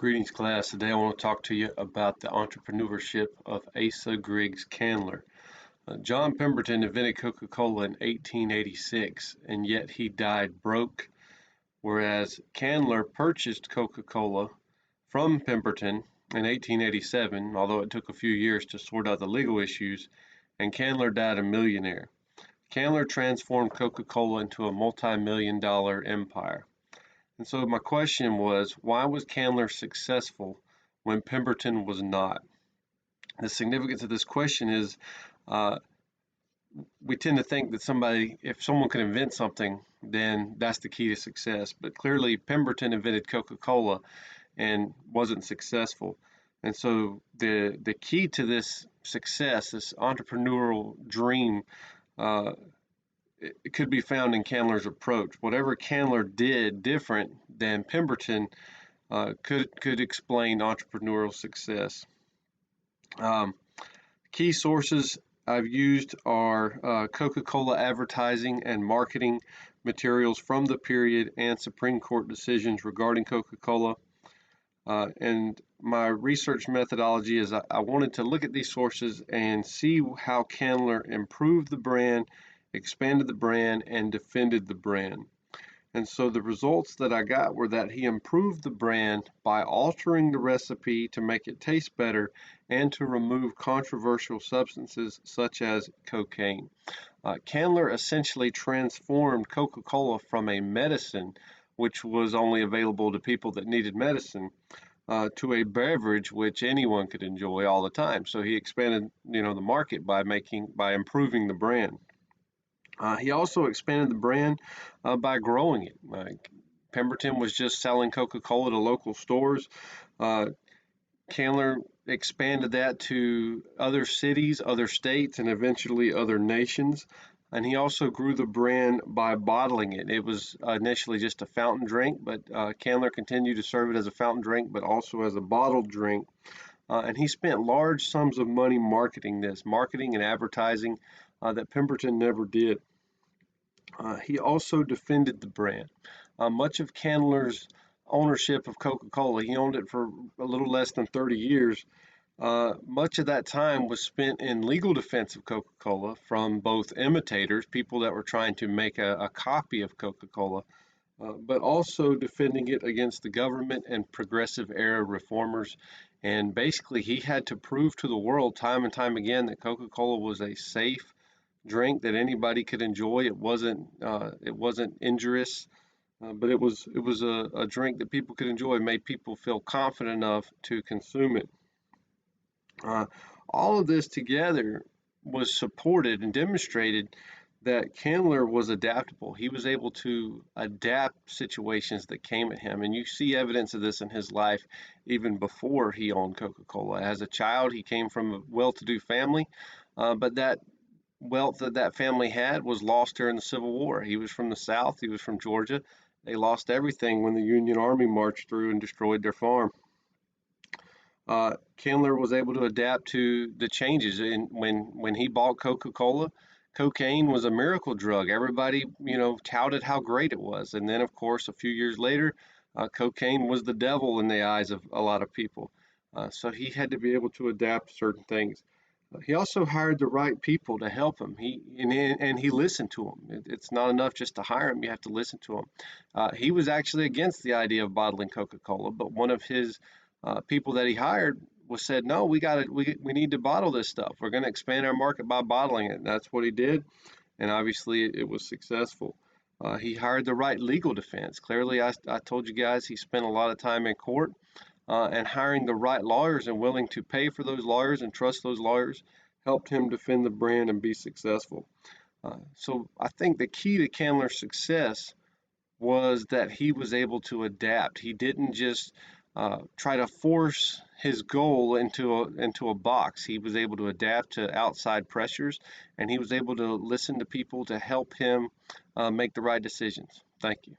Greetings, class. Today I want to talk to you about the entrepreneurship of Asa Griggs Candler. John Pemberton invented Coca-Cola in 1886, and yet he died broke, whereas Candler purchased Coca-Cola from Pemberton in 1887, although it took a few years to sort out the legal issues, and Candler died a millionaire. Candler transformed Coca-Cola into a multi-million-dollar empire. And so my question was, why was Candler successful when Pemberton was not? The significance of this question is uh, we tend to think that if someone can invent something, then that's the key to success. But clearly, Pemberton invented Coca-Cola and wasn't successful. And so the key to this success, this entrepreneurial dream, uh, it could be found in Candler's approach. Whatever Candler did different than Pemberton could explain entrepreneurial success. Um, Key sources I've used are Coca-Cola advertising and marketing materials from the period and Supreme Court decisions regarding Coca-Cola. And my research methodology is I wanted to look at these sources and see how Candler improved the brand, expanded the brand, and defended the brand. And so the results that I got were that he improved the brand by altering the recipe to make it taste better and to remove controversial substances such as cocaine. Candler essentially transformed Coca-Cola from a medicine, which was only available to people that needed medicine, to a beverage which anyone could enjoy all the time. So he expanded, the market by improving the brand. He also expanded the brand by growing it. Pemberton was just selling Coca-Cola to local stores. Candler expanded that to other cities, other states, and eventually other nations. And he also grew the brand by bottling it. It was initially just a fountain drink, but Candler continued to serve it as a fountain drink, but also as a bottled drink. And he spent large sums of money marketing and advertising that Pemberton never did. He also defended the brand. Much of Candler's ownership of Coca-Cola, he owned it for a little less than 30 years. Much of that time was spent in legal defense of Coca-Cola from both imitators, people that were trying to make a copy of Coca-Cola, but also defending it against the government and progressive era reformers. And basically, he had to prove to the world time and time again that Coca-Cola was a safe drink that anybody could enjoy. It wasn't injurious, but it was a drink that people could enjoy, made people feel confident enough to consume it. All of this together was supported and demonstrated that Candler was adaptable. He was able to adapt situations that came at him, and you see evidence of this in his life even before he owned Coca-Cola. As a child, he came from a well-to-do family, but that wealth that family had was lost during the Civil War. He was from the South. He was from Georgia. They lost everything when the Union Army marched through and destroyed their farm. Candler was able to adapt to the changes. When he bought Coca-Cola, cocaine was a miracle drug. Everybody, touted how great it was. And then, of course, a few years later, cocaine was the devil in the eyes of a lot of people. So he had to be able to adapt to certain things. He also hired the right people to help him. He listened to them. It's not enough just to hire him; you have to listen to him. He was actually against the idea of bottling Coca-Cola, but one of his people that he hired said, "No, we need to bottle this stuff. We're going to expand our market by bottling it." And that's what he did, and obviously it was successful. He hired the right legal defense. Clearly, I told you guys he spent a lot of time in court. And hiring the right lawyers and willing to pay for those lawyers and trust those lawyers helped him defend the brand and be successful. So I think the key to Candler's success was that he was able to adapt. He didn't just try to force his goal into a box. He was able to adapt to outside pressures, and he was able to listen to people to help him make the right decisions. Thank you.